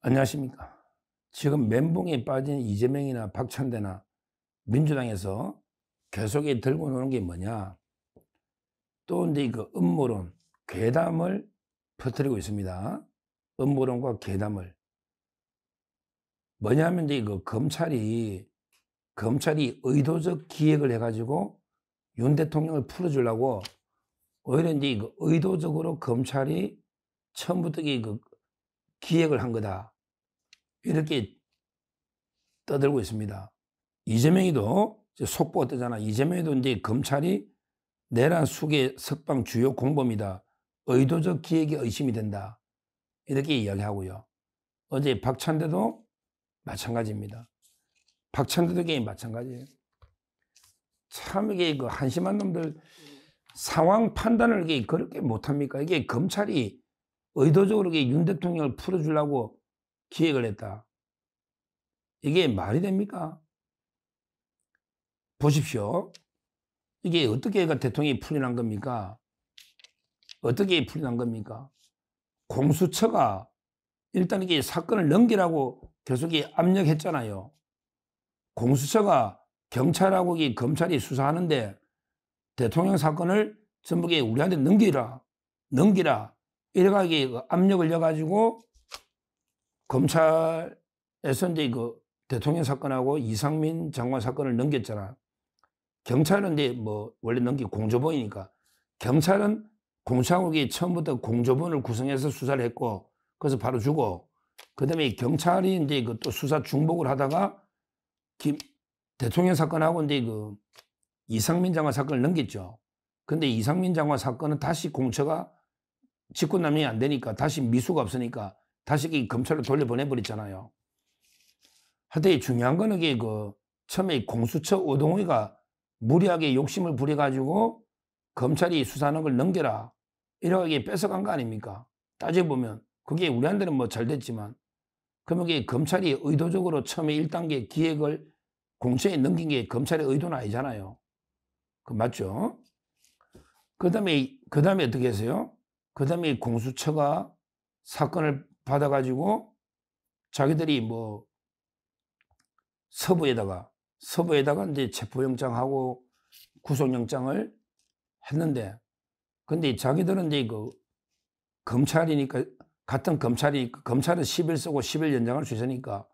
안녕하십니까. 지금 멘붕에 빠진 이재명이나 박찬대나 민주당에서 계속 들고 노는 게 뭐냐. 또 이제 그 음모론, 괴담을 퍼뜨리고 있습니다. 음모론과 괴담을. 뭐냐면 이제 그 검찰이 의도적 기획을 해가지고 윤 대통령을 풀어주려고 오히려 이제 그 의도적으로 검찰이 처음부터 그 기획을 한 거다. 이렇게 떠들고 있습니다. 이재명이도 속보가 뜨잖아. 이재명이도 이제 검찰이 내란 수계 석방 주요 공범이다. 의도적 기획이 의심이 된다. 이렇게 이야기하고요. 어제 박찬대도 마찬가지입니다. 박찬대도 게임 마찬가지예요. 참 이게 그 한심한 놈들 상황 판단을 이게 그렇게 못합니까? 이게 검찰이 의도적으로 윤 대통령을 풀어주려고 기획을 했다. 이게 말이 됩니까? 보십시오. 이게 어떻게 대통령이 풀려난 겁니까? 어떻게 풀려난 겁니까? 공수처가 일단 이게 사건을 넘기라고 계속 압력했잖아요. 공수처가 경찰하고 검찰이 수사하는데 대통령 사건을 전부 우리한테 넘기라. 이래가지고 압력을 넣어가지고 검찰에서 이제 그 대통령 사건하고 이상민 장관 사건을 넘겼잖아. 경찰은 이제 뭐 원래 넘기고 공조본이니까 경찰은 공수처하고 처음부터 공조본을 구성해서 수사를 했고 그래서 바로 주고 그다음에 경찰이 이제 그 또 수사 중복을 하다가 대통령 사건하고 이제 그 이상민 장관 사건을 넘겼죠. 근데 이상민 장관 사건은 다시 공처가 직권남용이 안 되니까 다시 미수가 없으니까 다시 검찰로 돌려보내버렸잖아요. 하여튼 중요한 거는 그 처음에 공수처 오동호가 무리하게 욕심을 부려가지고 검찰이 수사하는 걸 넘겨라. 이렇게 뺏어간 거 아닙니까? 따져보면. 그게 우리한테는 뭐 잘 됐지만. 그러면 이게 검찰이 의도적으로 처음에 1단계 기획을 공처에 넘긴 게 검찰의 의도는 아니잖아요. 그 맞죠? 그 다음에 어떻게 했어요? 그 다음에 공수처가 사건을 받아가지고 자기들이 뭐 서부에다가 이제 체포영장하고 구속영장을 했는데 근데 자기들은 이제 그 검찰이니까 같은 검찰은 10일 쓰고 10일 연장할 수 있으니까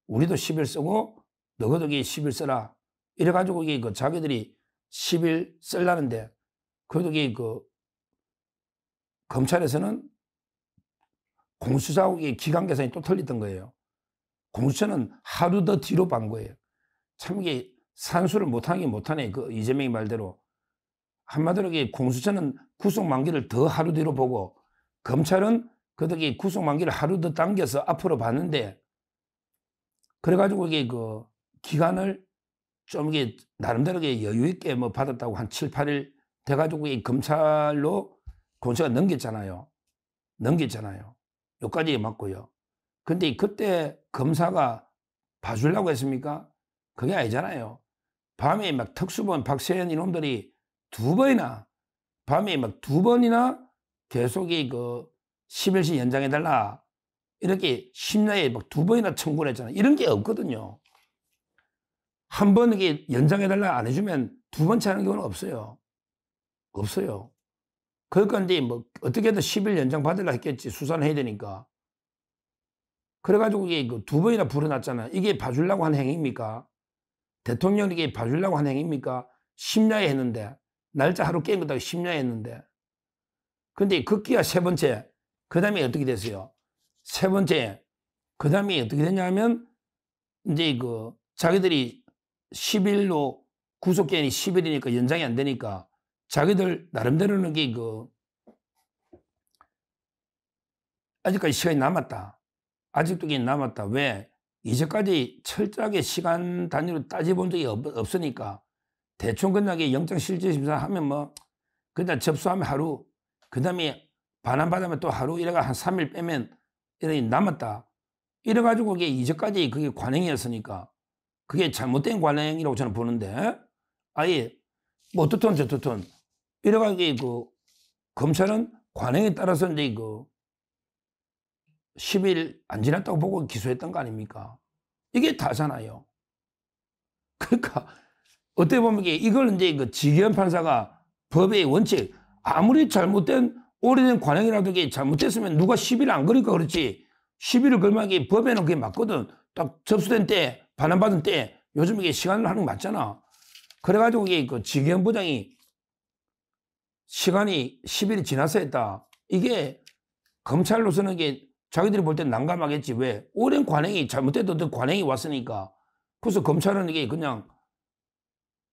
우리도 10일 쓰고 너희도 10일 써라. 이래가지고 그 자기들이 10일 쓰려는데 그래도 그 검찰에서는 공수처하고 기간 계산이 또 틀렸던 거예요. 공수처는 하루 더 뒤로 반 거예요. 참 이게 산수를 못하는 게 못하네. 그 이재명이 말대로. 한마디로 공수처는 구속 만기를 더 하루 뒤로 보고 검찰은 그래도 구속 만기를 하루 더 당겨서 앞으로 봤는데 그래가지고 그 기간을 좀 나름대로 여유 있게 뭐 받았다고 한 7, 8일 돼가지고 검찰로 공수처가 넘겼잖아요. 여기까지 맞고요. 근데 그때 검사가 봐주려고 했습니까? 그게 아니잖아요. 밤에 막 특수본 박세현 이놈들이 밤에 막 두 번이나 계속 그 10일씩 연장해달라. 이렇게 심야에 막 두 번이나 청구를 했잖아요. 이런 게 없거든요. 한 번 이게 연장해달라 안 해주면 두 번째 하는 경우는 없어요. 그러니까 이제 뭐 어떻게든 10일 연장 받으려 했겠지. 수사는 해야 되니까. 그래가지고 이게 두 번이나 불어났잖아요. 이게 봐주려고 한 행위입니까? 대통령이 이게 봐주려고 한 행위입니까? 심야에 했는데. 날짜 하루 깬 거다 심야에 했는데. 근데 급기야 세 번째. 그 다음에 어떻게 됐어요? 세 번째. 그 다음에 어떻게 됐냐면, 이제 그 자기들이 10일로 구속기한이 10일이니까 연장이 안 되니까 자기들 나름대로는 아직까지 시간이 남았다. 아직도 남았다. 왜? 이제까지 철저하게 시간 단위로 따져본 적이 없으니까 대충 그냥 영장실질심사 하면 뭐 그냥 접수하면 하루 그 다음에 반환받으면 또 하루 이래가 한 3일 빼면 이렇게 남았다. 이래가지고 이제까지 그게 관행이었으니까 그게 잘못된 관행이라고 저는 보는데 아예 뭐 어떻든 저떻든 이래가지고 검찰은 관행에 따라서 이제 10일 안 지났다고 보고 기소했던 거 아닙니까? 이게 다잖아요. 그러니까 어떻게 보면 이걸 이제 그 지기현 판사가 법의 원칙, 아무리 잘못된 오래된 관행이라도 이게 잘못됐으면 누가 10일 안 걸으니까 그렇지, 10일을 걸면 이게 법에는 그게 맞거든. 딱 접수된 때, 반환받은 때, 요즘 이게 시간을 하는 거 맞잖아. 그래가지고 이게 그 지기현 부장이 시간이 10일이 지나서 했다. 이게 검찰로서는 이게 자기들이 볼 땐 난감하겠지. 왜? 오랜 관행이 잘못됐던 관행이 왔으니까. 그래서 검찰은 이게 그냥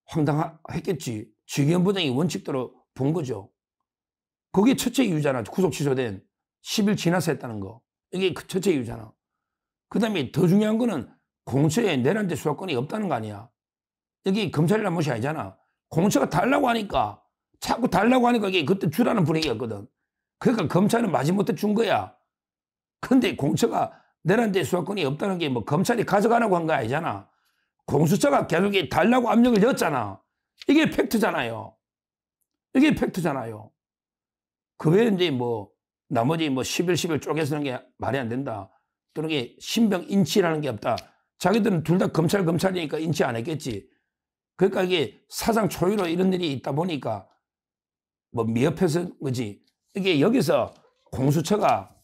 황당했겠지. 지기현 부장이 원칙대로 본 거죠. 그게 첫째 이유잖아. 구속 취소된 10일 지나서 했다는 거. 이게 그 첫째 이유잖아. 그 다음에 더 중요한 거는 공처에 내란죄 수사권이 없다는 거 아니야. 여기 검찰이 잘못이 아니잖아. 공처가 달라고 하니까, 자꾸 달라고 하니까 이게 그때 주라는 분위기였거든. 그러니까 검찰은 마지못해 준 거야. 근데 공처가 내란죄 수사권이 없다는 게 뭐 검찰이 가져가라고 한 거 아니잖아. 공수처가 계속 달라고 압력을 넣었잖아. 이게 팩트잖아요. 이게 팩트잖아요. 그 외에 이제 뭐 나머지 뭐 10일 쪼개 쓰는 게 말이 안 된다. 또는 게 신병 인치라는 게 없다. 자기들은 둘 다 검찰이니까 인치 안 했겠지. 그러니까 이게 사상 초유로 이런 일이 있다 보니까 뭐 미흡해서 거지. 이게 여기서 공수처가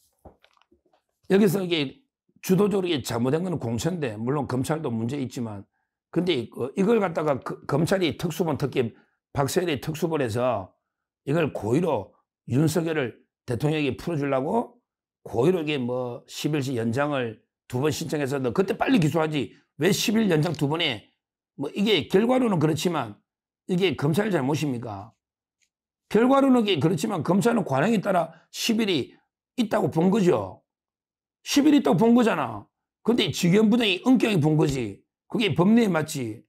여기서 이게 주도적으로 이게 잘못된 건 공처인데, 물론 검찰도 문제 있지만, 근데 이걸 갖다가 검찰이 특수본, 특히 박세일이 특수본에서 이걸 고의로 윤석열을 대통령에게 풀어주려고 고의로 이게 뭐 10일씩 연장을 2번 신청해서 너 그때 빨리 기소하지. 왜 10일 연장 2번에, 뭐 이게 결과로는 그렇지만 이게 검찰 잘못입니까? 결과로는 이게 그렇지만 검찰은 관행에 따라 10일이 있다고 본 거죠. 10일 있다고 본 거잖아. 근데 지기현 부장이 엄격하게 본 거지. 그게 법리에 맞지.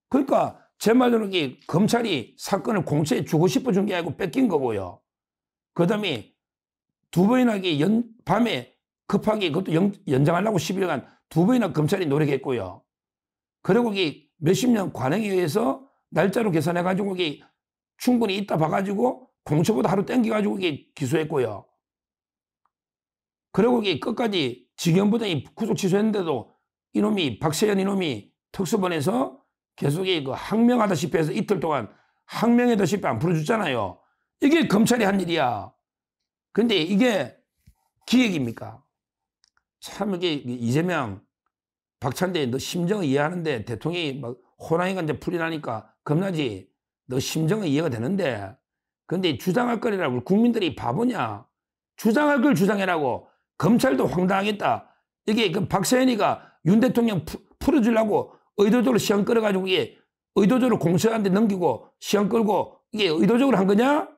그러니까 제 말로는 이게 검찰이 사건을 공처에 주고 싶어 준 게 아니고 뺏긴 거고요. 그 다음에 2번이나 이게 밤에 급하게 그것도 연장하려고 10일간 2번이나 검찰이 노력했고요. 그리고 이게 몇십 년 관행에 의해서 날짜로 계산해가지고 이게 충분히 있다 봐가지고 공처보다 하루 땡겨가지고 이게 기소했고요. 그리고 이게 끝까지 지기현 부장이 구속 취소했는데도 이놈이 박세현 이놈이 특수본에서 계속 그 항명하다시피 해서 이틀 동안 항명하다시피 안 풀어줬잖아요. 이게 검찰이 한 일이야. 근데 이게 기획입니까? 참 이게 이재명, 박찬대 너 심정을 이해하는데 대통령이 막 호랑이가 이제 풀이 나니까 겁나지. 너 심정은 이해가 되는데, 근데 주장할 거리라고 국민들이 바보냐? 주장할 걸 주장해라고. 검찰도 황당하겠다. 이게 그 박세현이가 윤 대통령 풀어주려고 의도적으로 시험 끌어가지고 이게 의도적으로 공수처한테 넘기고 시험 끌고 이게 의도적으로 한 거냐?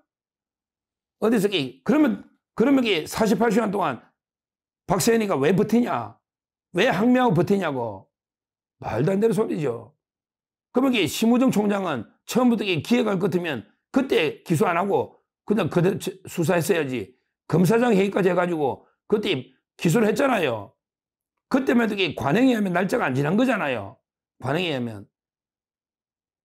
어디서 그러면 이게 48시간 동안 박세현이가 왜 버티냐? 왜 항명하고 버티냐고. 말도 안 되는 소리죠. 그러면 이게 심우정 총장은 처음부터 기획할 것 같으면 그때 기소 안 하고 그냥 그대로 수사했어야지. 검사장 회의까지 해가지고 그때 기소를 했잖아요. 그때만 해도 관행에 의하면 날짜가 안 지난 거잖아요. 관행에 의하면.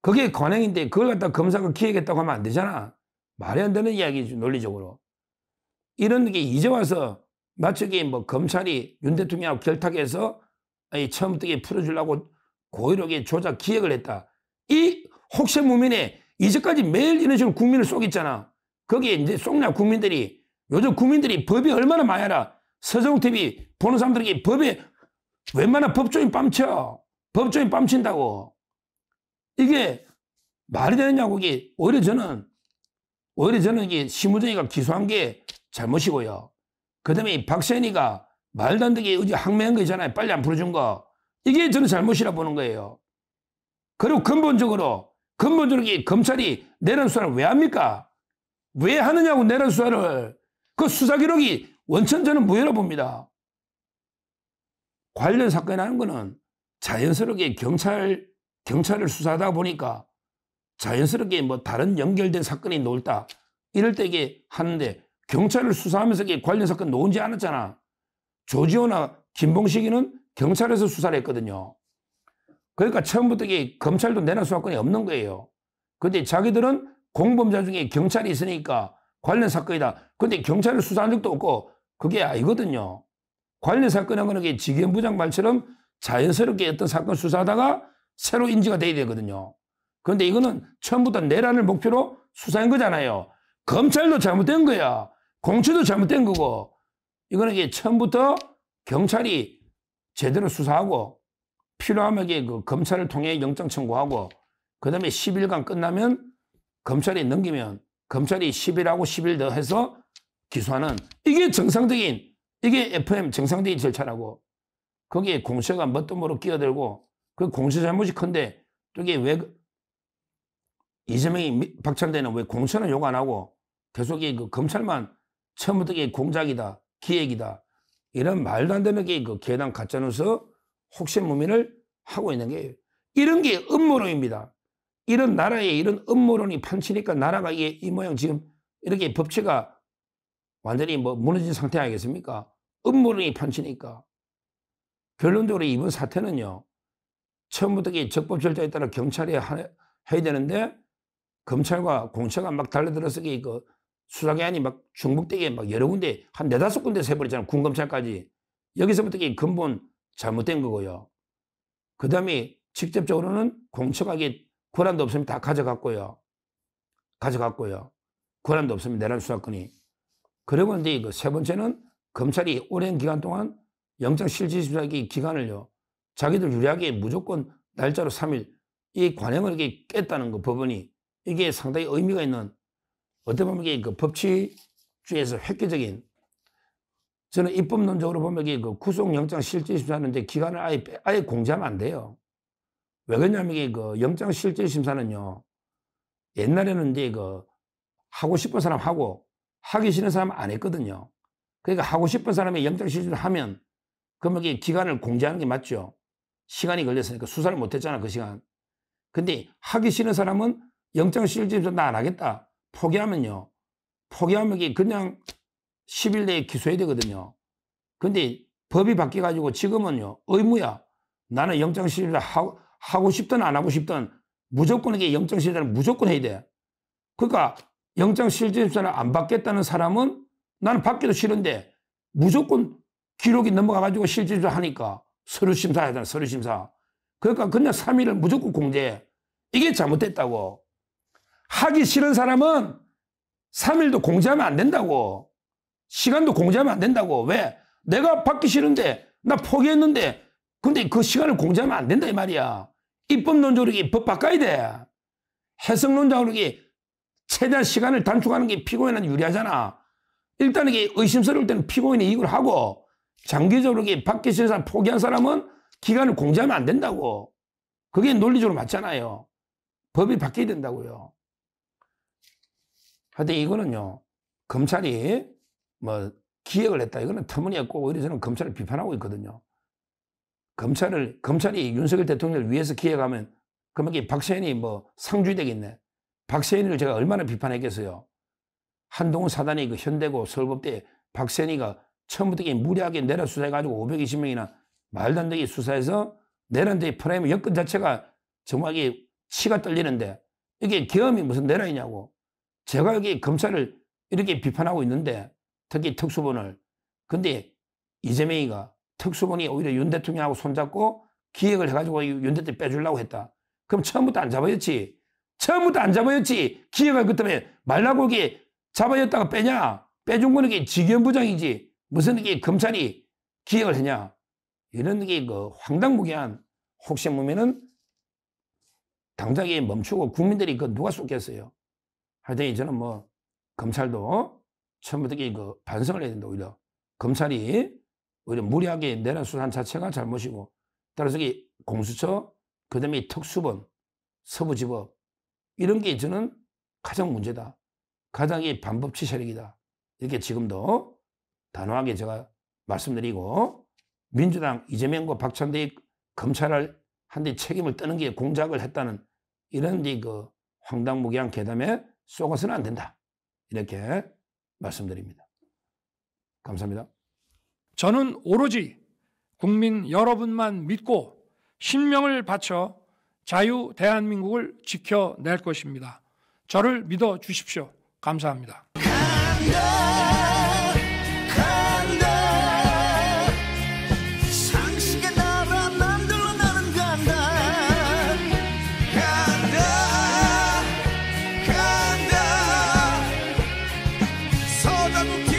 그게 관행인데 그걸 갖다 검사가 기획했다고 하면 안 되잖아. 말이 안 되는 이야기죠, 논리적으로. 이런 게 이제 와서 마치 뭐 검찰이 윤 대통령하고 결탁해서 처음부터 풀어주려고 고의로 조작 기획을 했다. 이 혹세무민에 이제까지 매일 이런 식으로 국민을 속였잖아. 거기에 이제 속냐 국민들이. 요즘 국민들이 법이 얼마나 많이 알아. 서정욱 TV 보는 사람들에게 법에 웬만한 법조인 뺨쳐. 법조인 뺨친다고. 이게 말이 되느냐고. 이게 오히려 저는 이게 심우정이가 기소한 게 잘못이고요. 그 다음에 박세현이가 말도 안 되게 어제 항명한 거 있잖아요. 빨리 안 풀어준 거. 이게 저는 잘못이라 보는 거예요. 그리고 근본적으로 이게 검찰이 내란 수사를 왜 합니까? 왜 하느냐고 내란 수사를. 그 수사 기록이 원천 저는 무효라 봅니다. 관련 사건이라는 거는 자연스럽게 경찰을 수사하다 보니까 자연스럽게 뭐 다른 연결된 사건이 나올다. 이럴 때 이게 하는데 경찰을 수사하면서 이게 관련 사건 나오지 않았잖아. 조지호나 김봉식이는 경찰에서 수사를 했거든요. 그러니까 처음부터 이게 검찰도 내란 수사권이 없는 거예요. 근데 자기들은 공범자 중에 경찰이 있으니까 관련 사건이다. 근데 경찰을 수사한 적도 없고 그게 아니거든요. 관련 사건하고는 게 직위원부장 말처럼 자연스럽게 어떤 사건 수사하다가 새로 인지가 돼야 되거든요. 그런데 이거는 처음부터 내란을 목표로 수사한 거잖아요. 검찰도 잘못된 거야. 공수도 잘못된 거고. 이거는 이게 처음부터 경찰이 제대로 수사하고 필요하면 그 검찰을 통해 영장 청구하고 그 다음에 10일간 끝나면 검찰이 넘기면 검찰이 10일하고 10일 더 해서 기소하는 이게 정상적인 이게 FM 정상적인 절차라고. 거기에 공수처가 뭣도 모르고 끼어들고 그 공수처 잘못이 큰데 저게 왜 이재명이 박찬대는 왜 공수처는 욕 안 하고 계속 그 검찰만 처음부터 이게 공작이다 기획이다 이런 말도 안 되는 게 그 개당 가짜뉴스 혹신무민을 하고 있는 게 이런 게 음모론입니다. 이런 나라에 이런 음모론이 판치니까 나라가 이게 이 모양 지금 이렇게 법치가 완전히 뭐 무너진 상태 아니겠습니까? 음모론이 판치니까. 결론적으로 이번 사태는요. 처음부터 적법 절차에 따라 경찰이 해야 되는데 검찰과 공처가 막 달려들어서 그 수사기관이 막 중복되게 막 여러 군데 한 4-5군데서 해버렸잖아요. 군검찰까지. 여기서부터 근본 잘못된 거고요. 그 다음에 직접적으로는 공처가 권한도 없으면 다 가져갔고요. 권한도 없으면 내란 수사권이. 그리고 이제 그 세 번째는 검찰이 오랜 기간 동안 영장실질심사 기간을요. 자기들 유리하게 무조건 날짜로 3일 이 관행을 이렇게 깼다는 거 법원이 이게 상당히 의미가 있는 어떻게 보면 이게 그 법치주의에서 획기적인 저는 입법론적으로 보면 이게 그 구속영장 실질심사는 이제 기간을 아예 공지하면 안 돼요. 왜 그러냐면 이게 그 영장 실질심사는요. 옛날에는 이제 그 하고 싶은 사람 하고 하기 싫은 사람 안 했거든요. 그러니까 하고 싶은 사람이 영장 실질을 하면 그러면 이게 기간을 공지하는 게 맞죠. 시간이 걸렸으니까 수사를 못 했잖아 그 시간. 근데 하기 싫은 사람은 영장 실질심사 나 안 하겠다. 포기하면 이게 그냥 10일 내에 기소해야 되거든요. 근데 법이 바뀌어가지고 지금은요, 의무야. 나는 영장실질을 하고 싶든 안 하고 싶든 무조건 이게 영장실질을 무조건 해야 돼. 그러니까 영장실질심사를 안 받겠다는 사람은 나는 받기도 싫은데 무조건 기록이 넘어가가지고 실질심사 하니까 서류심사 하잖아, 서류심사. 그러니까 그냥 3일을 무조건 공제해. 이게 잘못됐다고. 하기 싫은 사람은 3일도 공제하면 안 된다고. 시간도 공제하면 안 된다고. 왜? 내가 받기 싫은데 나 포기했는데 근데 그 시간을 공제하면 안 된다 이 말이야. 입법론적으로 법 바꿔야 돼. 해석론적으로 최대한 시간을 단축하는 게 피고인한테 유리하잖아. 일단 이게 의심스러울 때는 피고인이 이익을 하고 장기적으로 받기 싫은 사람 포기한 사람은 기간을 공제하면 안 된다고. 그게 논리적으로 맞잖아요. 법이 바뀌어야 된다고요. 하여튼 이거는요. 검찰이 뭐 기획을 했다. 이거는 터무니없고 오히려 저는 검찰을 비판하고 있거든요. 검찰이 윤석열 대통령을 위해서 기획하면 그러면 이게 박세현이 뭐 상주이 되겠네. 박세현이를 제가 얼마나 비판했겠어요. 한동훈 사단이 그 현대고 서울법대 박세현이가 처음부터 무리하게 내란 수사해가지고 520명이나 말도 안 되게 수사해서 내란대의 프레임 여건 자체가 정말 이게 치가 떨리는데 이게 계엄이 무슨 내란이냐고. 제가 여기 검찰을 이렇게 비판하고 있는데 특히 특수본을. 근데 이재명이가 특수본이 오히려 윤 대통령하고 손잡고 기획을 해가지고 윤 대통령 빼주려고 했다. 그럼 처음부터 안 잡아였지. 처음부터 안 잡아였지. 기획을 그 때문에 말라고 이게 잡아였다가 빼냐. 빼준 거는 이게 직위원부장이지. 무슨 이게 검찰이 기획을 했냐. 이런 게 그 황당무계한 혹신무민은 당장에 멈추고 국민들이 그 누가 쏟겠어요. 하여튼 저는 뭐 검찰도 처음부터 그 반성을 해야 된다. 오히려 검찰이 오히려 무리하게 내란 수사한 자체가 잘못이고 따라서 공수처 그다음에 특수본 서부지법 이런 게 저는 가장 문제다. 가장 반법치 세력이다. 이렇게 지금도 단호하게 제가 말씀드리고 민주당 이재명과 박찬대의 검찰을 한데 책임을 떠는 게 공작을 했다는 이런 그 황당무계한 괴담에 속아서는 안 된다. 이렇게 말씀드립니다. 감사합니다. 저는 오로지 국민 여러분만 믿고 신명을 바쳐 자유 대한민국을 지켜낼 것입니다. 저를 믿어 주십시오. 감사합니다. 가자도